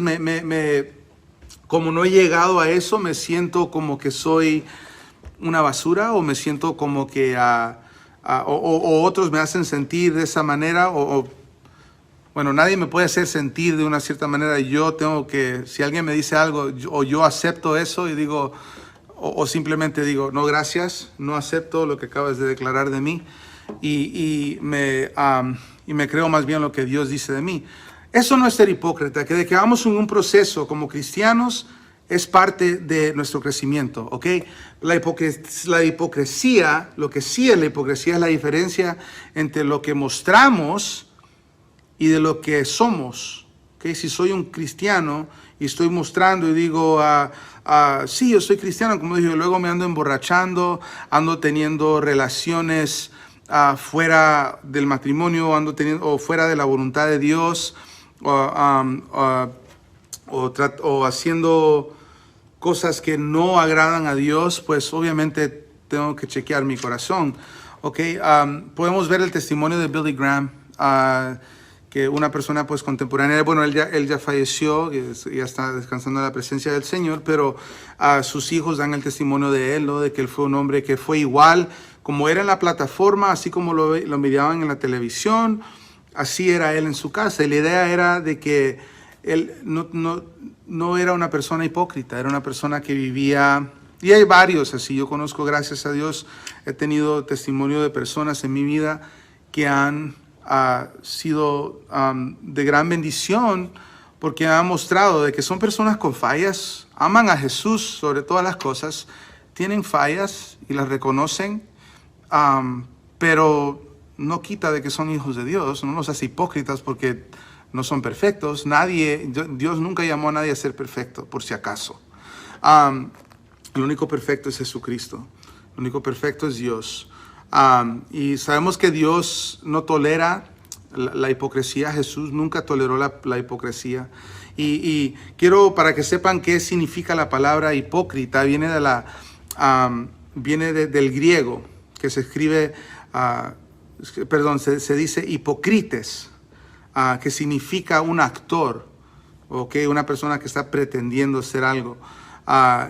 como no he llegado a eso, me siento como que soy una basura, o me siento como que o otros me hacen sentir de esa manera, bueno, nadie me puede hacer sentir de una cierta manera. Yo tengo que, si alguien me dice algo, yo acepto eso y digo, o simplemente digo, no, gracias, no acepto lo que acabas de declarar de mí, y me creo más bien lo que Dios dice de mí. Eso no es ser hipócrita, que vamos en un proceso como cristianos es parte de nuestro crecimiento, ¿ok? La hipocresía, lo que sí es la hipocresía es la diferencia entre lo que mostramos y de lo que somos, ¿ok? Si soy un cristiano y estoy mostrando y digo, sí, yo soy cristiano, como dije, luego me ando emborrachando, ando teniendo relaciones fuera del matrimonio, o fuera de la voluntad de Dios, o haciendo cosas que no agradan a Dios, pues obviamente tengo que chequear mi corazón. Okay, podemos ver el testimonio de Billy Graham, que una persona pues contemporánea, bueno, él ya falleció, ya está descansando en la presencia del Señor, pero sus hijos dan el testimonio de él, ¿no? De que él fue un hombre que fue igual como era en la plataforma, así como lo miraban en la televisión, así era él en su casa. Y la idea era de que él no era una persona hipócrita, era una persona que vivía, y hay varios así. Yo conozco, gracias a Dios, he tenido testimonio de personas en mi vida que han sido de gran bendición, porque han mostrado de que son personas con fallas, aman a Jesús sobre todas las cosas, tienen fallas y las reconocen, pero no quita de que son hijos de Dios, no los hace hipócritas porque no son perfectos. Dios nunca llamó a nadie a ser perfecto, por si acaso. El único perfecto es Jesucristo, el único perfecto es Dios. Y sabemos que Dios no tolera la hipocresía. Jesús nunca toleró la hipocresía. Y quiero, para que sepan qué significa la palabra hipócrita, viene del griego, que se escribe, se dice hipócrites, que significa un actor, ¿okay? Una persona que está pretendiendo ser algo.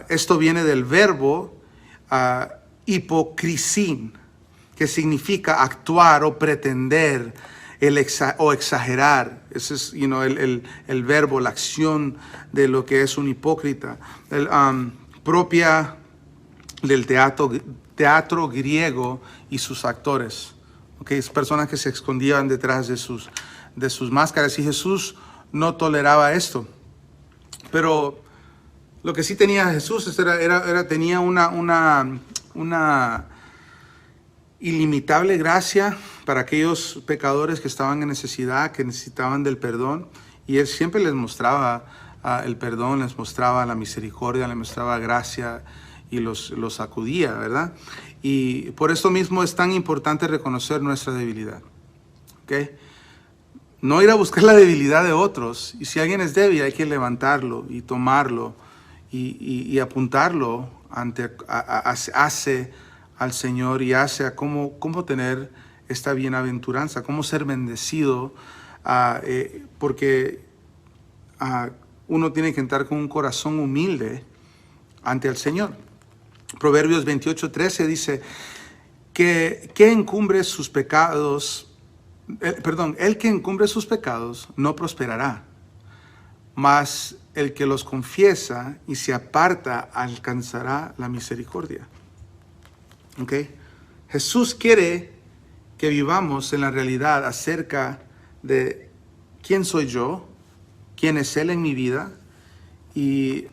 Esto viene del verbo hipocrisín, que significa actuar o pretender o exagerar. Ese es el verbo, la acción de lo que es un hipócrita. Propia del teatro griego y sus actores. Okay, es personas que se escondían detrás de sus máscaras, y Jesús no toleraba esto. Pero lo que sí tenía Jesús tenía una ilimitable gracia para aquellos pecadores que estaban en necesidad, que necesitaban del perdón. Y Él siempre les mostraba el perdón, les mostraba la misericordia, les mostraba gracia y los sacudía, ¿verdad? Y por eso mismo es tan importante reconocer nuestra debilidad. ¿Ok? No ir a buscar la debilidad de otros. Y si alguien es débil, hay que levantarlo y tomarlo y apuntarlo hace al Señor y hace a cómo tener esta bienaventuranza, cómo ser bendecido, porque uno tiene que entrar con un corazón humilde ante el Señor. Proverbios 28:13 dice que encumbre sus pecados, el que encumbre sus pecados no prosperará, mas el que los confiesa y se aparta alcanzará la misericordia. ¿Okay? Jesús quiere que vivamos en la realidad acerca de quién soy yo, quién es Él en mi vida y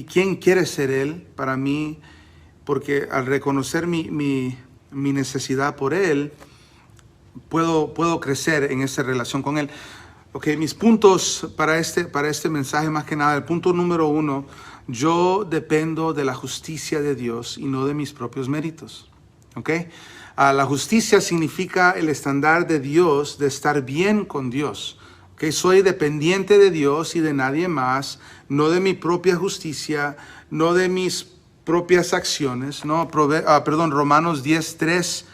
quién quiere ser Él para mí, porque al reconocer mi necesidad por Él, puedo crecer en esa relación con Él. Okay, mis puntos para este mensaje, más que nada, el punto número 1, yo dependo de la justicia de Dios y no de mis propios méritos. Okay? La justicia significa el estándar de Dios, de estar bien con Dios. Okay? Soy dependiente de Dios y de nadie más, no de mi propia justicia, no de mis propias acciones. ¿No? Romanos 10:3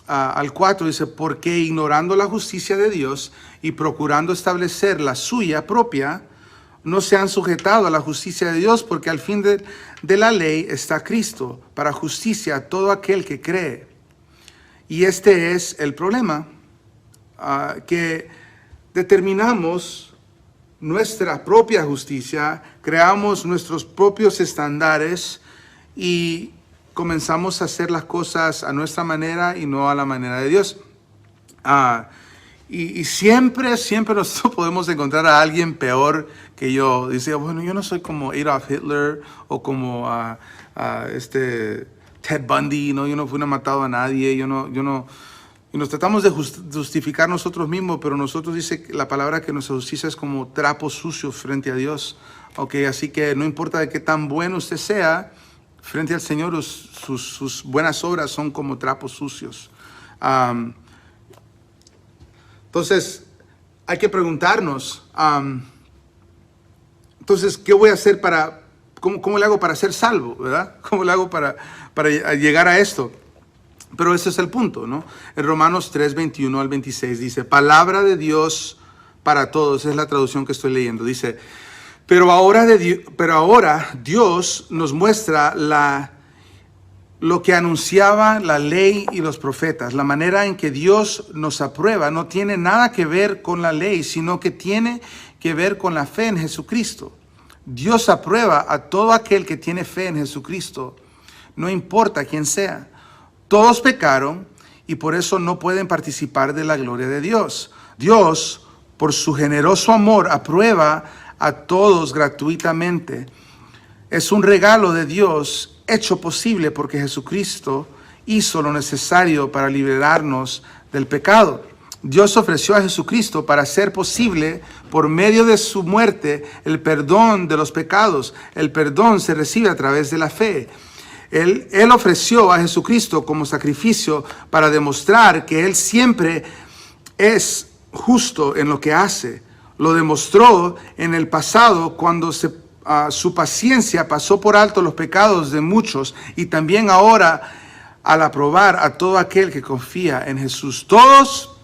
al 4 dice, porque ignorando la justicia de Dios y procurando establecer la suya propia, no se han sujetado a la justicia de Dios, porque al fin de la ley está Cristo, para justicia a todo aquel que cree. Y este es el problema, que determinamos nuestra propia justicia, creamos nuestros propios estándares y comenzamos a hacer las cosas a nuestra manera y no a la manera de Dios. Y siempre nosotros podemos encontrar a alguien peor que yo. Dice, bueno, yo no soy como Adolf Hitler o como Ted Bundy, ¿no? Yo no fui matado a nadie, y nos tratamos de justificar nosotros mismos, pero nosotros dice la palabra que nuestra justicia es como trapos sucios frente a Dios. Okay, así que no importa de qué tan bueno usted sea, frente al Señor sus buenas obras son como trapos sucios. Entonces, hay que preguntarnos, entonces, ¿qué voy a hacer cómo le hago para ser salvo, verdad? ¿Cómo le hago para llegar a esto? Pero ese es el punto, ¿no? En Romanos 3:21 al 26 dice, palabra de Dios para todos, es la traducción que estoy leyendo. Dice, pero ahora Dios nos muestra lo que anunciaba la ley y los profetas. La manera en que Dios nos aprueba no tiene nada que ver con la ley, sino que tiene que ver con la fe en Jesucristo. Dios aprueba a todo aquel que tiene fe en Jesucristo, no importa quién sea. Todos pecaron y por eso no pueden participar de la gloria de Dios. Dios, por su generoso amor, aprueba a todos gratuitamente. Es un regalo de Dios hecho posible porque Jesucristo hizo lo necesario para liberarnos del pecado. Dios ofreció a Jesucristo para hacer posible, por medio de su muerte, el perdón de los pecados. El perdón se recibe a través de la fe. Él ofreció a Jesucristo como sacrificio para demostrar que Él siempre es justo en lo que hace. Lo demostró en el pasado cuando su paciencia pasó por alto los pecados de muchos, y también ahora al aprobar a todo aquel que confía en Jesús. Todos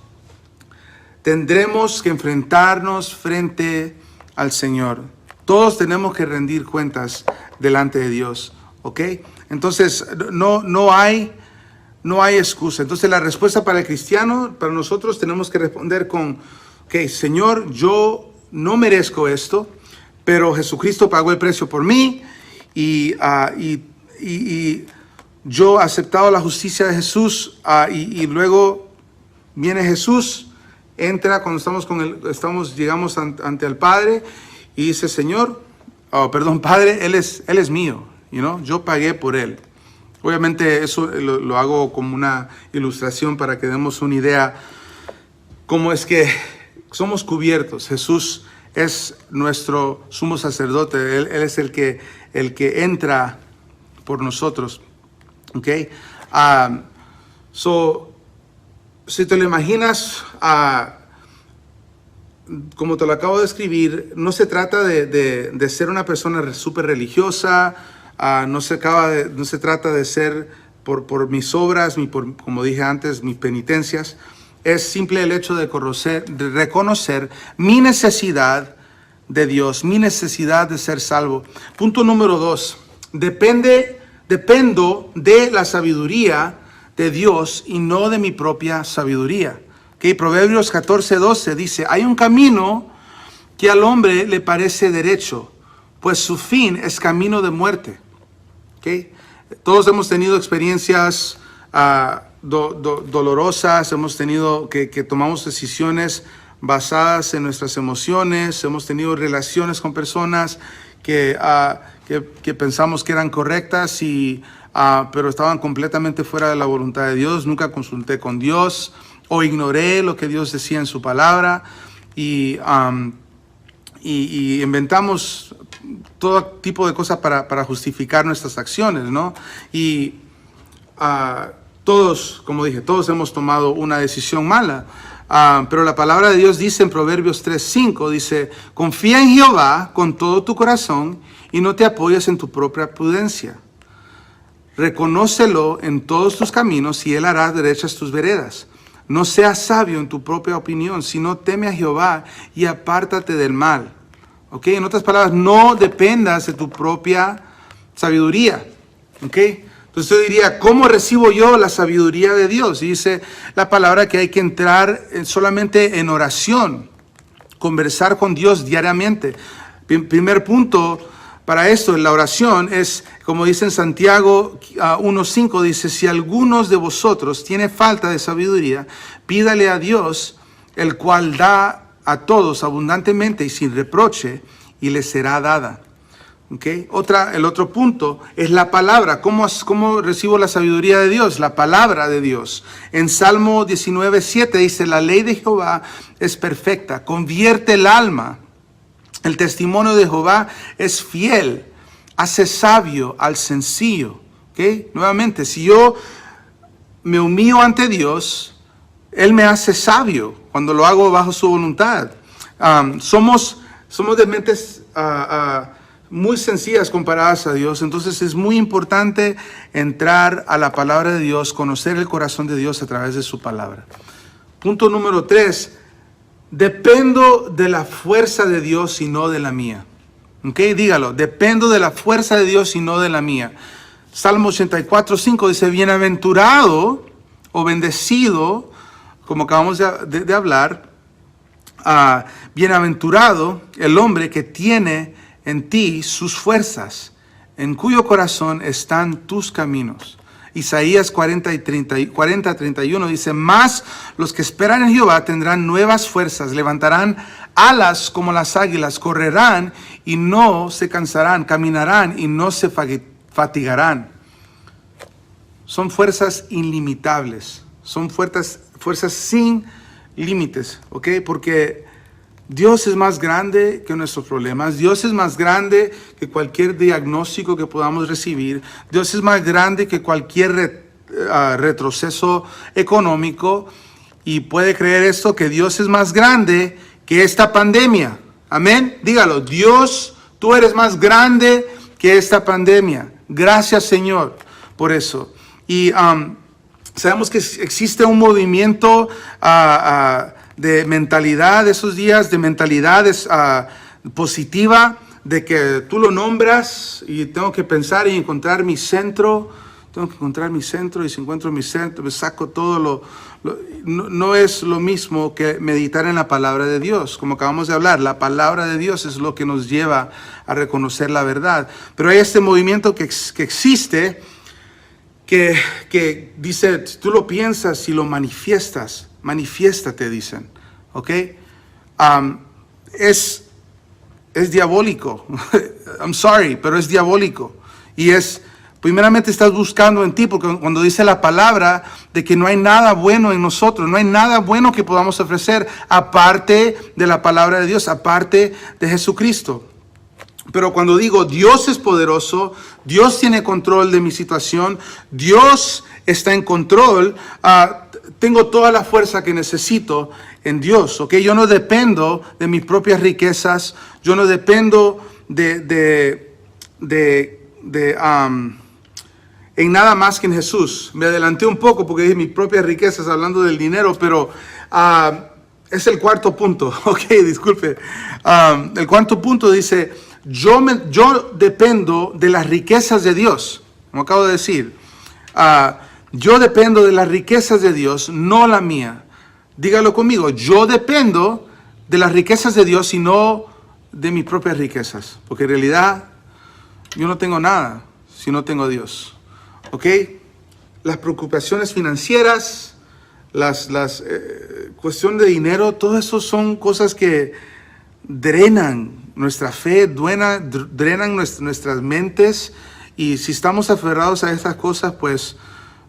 tendremos que enfrentarnos frente al Señor. Todos tenemos que rendir cuentas delante de Dios, ¿ok? Entonces no hay excusa. Entonces la respuesta para el cristiano, para nosotros, tenemos que responder con, ok, Señor, yo no merezco esto, pero Jesucristo pagó el precio por mí y yo he aceptado la justicia de Jesús, y luego viene Jesús, entra cuando llegamos ante el Padre y dice, Señor, Padre, Él es mío, yo pagué por Él. Obviamente eso lo hago como una ilustración para que demos una idea cómo es que somos cubiertos. Jesús es nuestro sumo sacerdote, Él es el que entra por nosotros. Okay. Si te lo imaginas, como te lo acabo de escribir, no se trata de ser una persona súper religiosa, no se trata de ser por mis obras, como dije antes, mis penitencias. Es simple el hecho de reconocer mi necesidad de Dios, mi necesidad de ser salvo. Punto número 2, dependo de la sabiduría de Dios y no de mi propia sabiduría. Okay, Proverbios 14:12 dice, hay un camino que al hombre le parece derecho, pues su fin es camino de muerte. Okay. Todos hemos tenido experiencias dolorosas, hemos tenido que tomamos decisiones basadas en nuestras emociones, hemos tenido relaciones con personas que pensamos que eran correctas, pero estaban completamente fuera de la voluntad de Dios. Nunca consulté con Dios o ignoré lo que Dios decía en su palabra y inventamos todo tipo de cosas para justificar nuestras acciones, ¿no? Y todos, como dije, todos hemos tomado una decisión mala. Pero la palabra de Dios dice en Proverbios 3:5, dice, confía en Jehová con todo tu corazón y no te apoyes en tu propia prudencia. Reconócelo en todos tus caminos y Él hará derechas tus veredas. No seas sabio en tu propia opinión, sino teme a Jehová y apártate del mal. ¿Ok? En otras palabras, no dependas de tu propia sabiduría. ¿Ok? Entonces yo diría, ¿cómo recibo yo la sabiduría de Dios? Y dice la palabra que hay que entrar solamente en oración, conversar con Dios diariamente. Primer punto para esto, en la oración, es, como dice en Santiago 1:5, dice, si algunos de vosotros tiene falta de sabiduría, pídale a Dios, el cual da a todos abundantemente y sin reproche, y les será dada. Okay. El otro punto es la palabra. ¿Cómo recibo la sabiduría de Dios? La palabra de Dios. En Salmo 19:7 dice, la ley de Jehová es perfecta, convierte el alma. El testimonio de Jehová es fiel, hace sabio al sencillo. Okay. Nuevamente, si yo me humillo ante Dios, Él me hace sabio cuando lo hago bajo su voluntad. Somos de mentes muy sencillas comparadas a Dios. Entonces es muy importante entrar a la palabra de Dios, conocer el corazón de Dios a través de su palabra. Punto número 3, dependo de la fuerza de Dios y no de la mía. Okay, dígalo, dependo de la fuerza de Dios y no de la mía. Salmo 84:5 dice, bienaventurado o bendecido, como acabamos de hablar, bienaventurado el hombre que tiene en ti sus fuerzas, en cuyo corazón están tus caminos. Isaías 40:31 dice, mas los que esperan en Jehová tendrán nuevas fuerzas, levantarán alas como las águilas, correrán y no se cansarán, caminarán y no se fatigarán. Son fuerzas ilimitables, son fuerzas sin límites, ¿ok? Porque Dios es más grande que nuestros problemas. Dios es más grande que cualquier diagnóstico que podamos recibir. Dios es más grande que cualquier retroceso económico. Y puede creer esto, que Dios es más grande que esta pandemia. Amén. Dígalo, Dios, tú eres más grande que esta pandemia. Gracias, Señor, por eso. Y sabemos que existe un movimiento de mentalidad de esos días, de mentalidad positiva, de que tú lo nombras y tengo que pensar y encontrar mi centro. Tengo que encontrar mi centro, y si encuentro mi centro, me saco todo no es lo mismo que meditar en la palabra de Dios. Como acabamos de hablar, la palabra de Dios es lo que nos lleva a reconocer la verdad. Pero hay este movimiento que existe, que dice, tú lo piensas y lo manifiestas. Manifiéstate, dicen. ¿Ok? Es diabólico. I'm sorry, pero es diabólico. Y primeramente estás buscando en ti, porque cuando dice la palabra de que no hay nada bueno en nosotros, no hay nada bueno que podamos ofrecer aparte de la palabra de Dios, aparte de Jesucristo. Pero cuando digo Dios es poderoso, Dios tiene control de mi situación, Dios está en control, tengo toda la fuerza que necesito en Dios, ¿ok? Yo no dependo de mis propias riquezas, yo no dependo en nada más que en Jesús. Me adelanté un poco porque dije mis propias riquezas hablando del dinero, pero es el cuarto punto, ok, disculpe. El cuarto punto dice, yo dependo de las riquezas de Dios, como acabo de decir. Yo dependo de las riquezas de Dios, no la mía. Dígalo conmigo, yo dependo de las riquezas de Dios y no de mis propias riquezas. Porque en realidad yo no tengo nada si no tengo a Dios. ¿Ok? Las preocupaciones financieras, las cuestión de dinero, todo eso son cosas que drenan nuestra fe, drenan nuestras mentes. Y si estamos aferrados a estas cosas, pues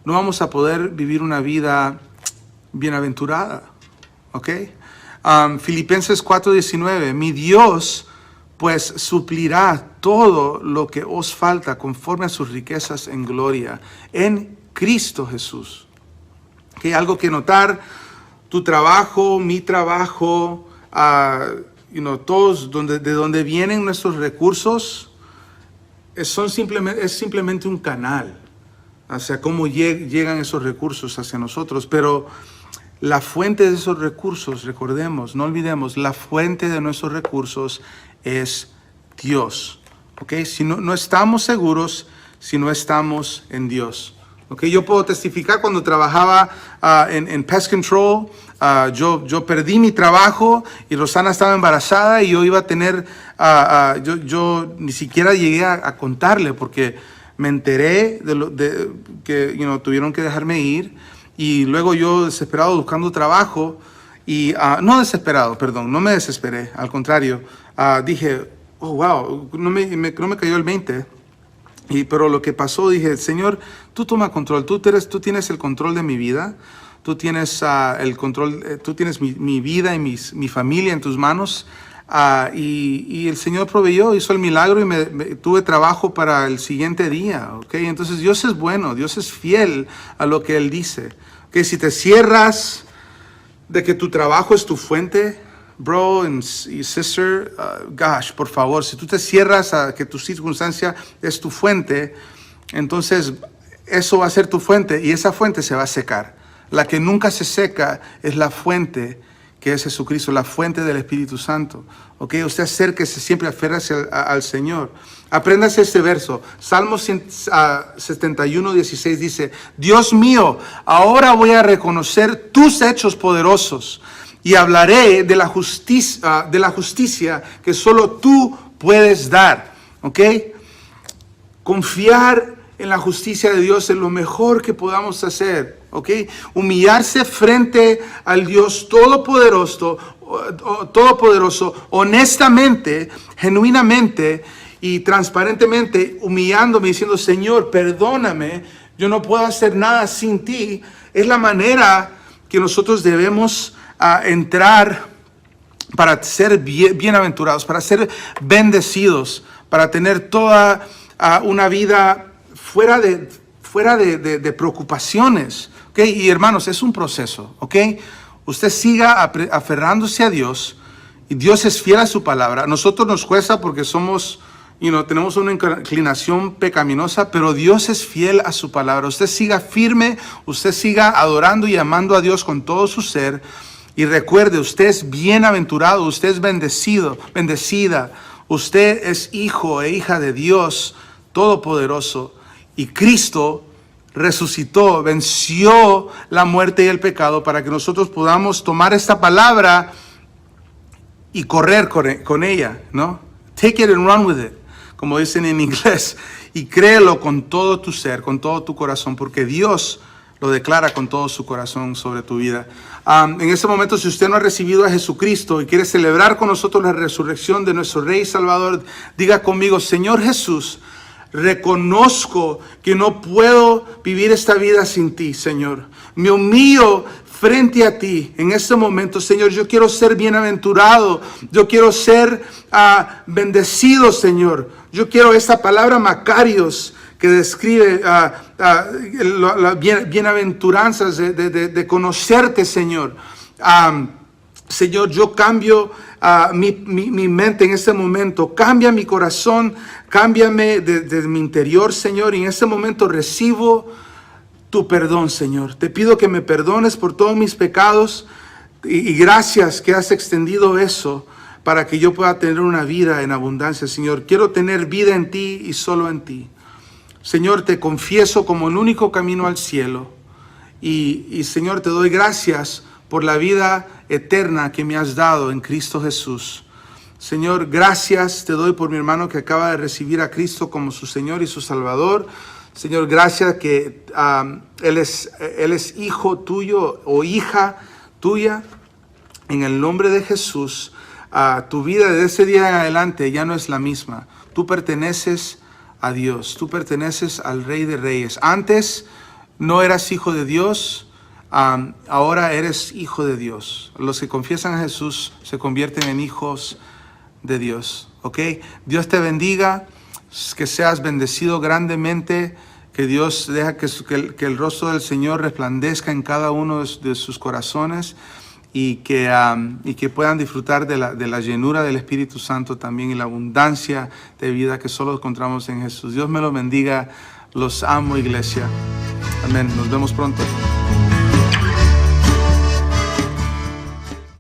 no vamos a poder vivir una vida bienaventurada. ¿Ok? Filipenses 4:19, mi Dios pues suplirá todo lo que os falta conforme a sus riquezas en gloria en Cristo Jesús. ¿Okay? Algo que notar, tu trabajo, mi trabajo, todos de donde vienen nuestros recursos, es simplemente un canal hacia cómo llegan esos recursos hacia nosotros, pero la fuente de esos recursos, recordemos, no olvidemos, la fuente de nuestros recursos es Dios. ¿Okay? Si no estamos seguros, si no estamos en Dios. ¿Okay? Yo puedo testificar cuando trabajaba en Pest Control, yo perdí mi trabajo y Rosana estaba embarazada y yo iba a tener, yo ni siquiera llegué a contarle porque me enteré de que tuvieron que dejarme ir. Y luego yo desesperado buscando trabajo y no me desesperé, al contrario, dije, oh wow, no me cayó el 20, pero lo que pasó, dije, Señor, tú toma control, tú tienes el control de mi vida, tú tienes el control, tú tienes mi vida y mi familia en tus manos. Y el Señor proveyó, hizo el milagro y tuve trabajo para el siguiente día, ¿okay? Entonces Dios es bueno, Dios es fiel a lo que Él dice. ¿Okay? Si te cierras de que tu trabajo es tu fuente, bro y sister, por favor, si tú te cierras a que tu circunstancia es tu fuente, entonces eso va a ser tu fuente y esa fuente se va a secar. La que nunca se seca es la fuente que es Jesucristo, la fuente del Espíritu Santo. ¿Ok? Usted acérquese, siempre aférrese al Señor. Apréndase este verso. Salmo 71:16 dice, Dios mío, ahora voy a reconocer tus hechos poderosos y hablaré de la justicia que solo tú puedes dar. ¿Ok? Confiar en la justicia de Dios es lo mejor que podamos hacer. ¿Ok? Humillarse frente al Dios todopoderoso, honestamente, genuinamente y transparentemente, humillándome, diciendo, Señor, perdóname, yo no puedo hacer nada sin ti. Es la manera que nosotros debemos entrar para ser bienaventurados, para ser bendecidos, para tener toda una vida fuera de preocupaciones. ¿Okay? Y hermanos, es un proceso, ¿ok? Usted siga aferrándose a Dios y Dios es fiel a su palabra. A nosotros nos cuesta porque tenemos una inclinación pecaminosa, pero Dios es fiel a su palabra. Usted siga firme, usted siga adorando y amando a Dios con todo su ser. Y recuerde, usted es bienaventurado, usted es bendecida. Usted es hijo e hija de Dios Todopoderoso. Y Cristo resucitó, venció la muerte y el pecado para que nosotros podamos tomar esta palabra y correr con ella, ¿no? Take it and run with it, como dicen en inglés, y créelo con todo tu ser, con todo tu corazón, porque Dios lo declara con todo su corazón sobre tu vida. En este momento, si usted no ha recibido a Jesucristo y quiere celebrar con nosotros la resurrección de nuestro Rey y Salvador, diga conmigo: Señor Jesús, reconozco que no puedo vivir esta vida sin ti, Señor. Me humillo frente a ti en este momento, Señor. Yo quiero ser bienaventurado. Yo quiero ser bendecido, Señor. Yo quiero esta palabra Macarios que describe las bienaventuranzas de conocerte, Señor. Señor, yo cambio mi mente en este momento. Cambia mi corazón. Cámbiame desde mi interior, Señor. Y en este momento recibo tu perdón, Señor. Te pido que me perdones por todos mis pecados. Y gracias que has extendido eso para que yo pueda tener una vida en abundancia, Señor. Quiero tener vida en ti y solo en ti. Señor, te confieso como el único camino al cielo. Y Señor, te doy gracias por la vida eterna que me has dado en Cristo Jesús. Señor, gracias te doy por mi hermano que acaba de recibir a Cristo como su Señor y su Salvador. Señor, gracias que él es hijo tuyo o hija tuya. En el nombre de Jesús, tu vida de ese día en adelante ya no es la misma. Tú perteneces a Dios, tú perteneces al Rey de Reyes. Antes no eras hijo de Dios, ahora eres hijo de Dios. Los que confiesan a Jesús se convierten en hijos de Dios. ¿Ok? Dios te bendiga, que seas bendecido grandemente, que Dios deja que el rostro del Señor resplandezca en cada uno de sus corazones y que puedan disfrutar de la llenura del Espíritu Santo también y la abundancia de vida que solo encontramos en Jesús. Dios me lo bendiga. Los amo, iglesia. Amén. Nos vemos pronto.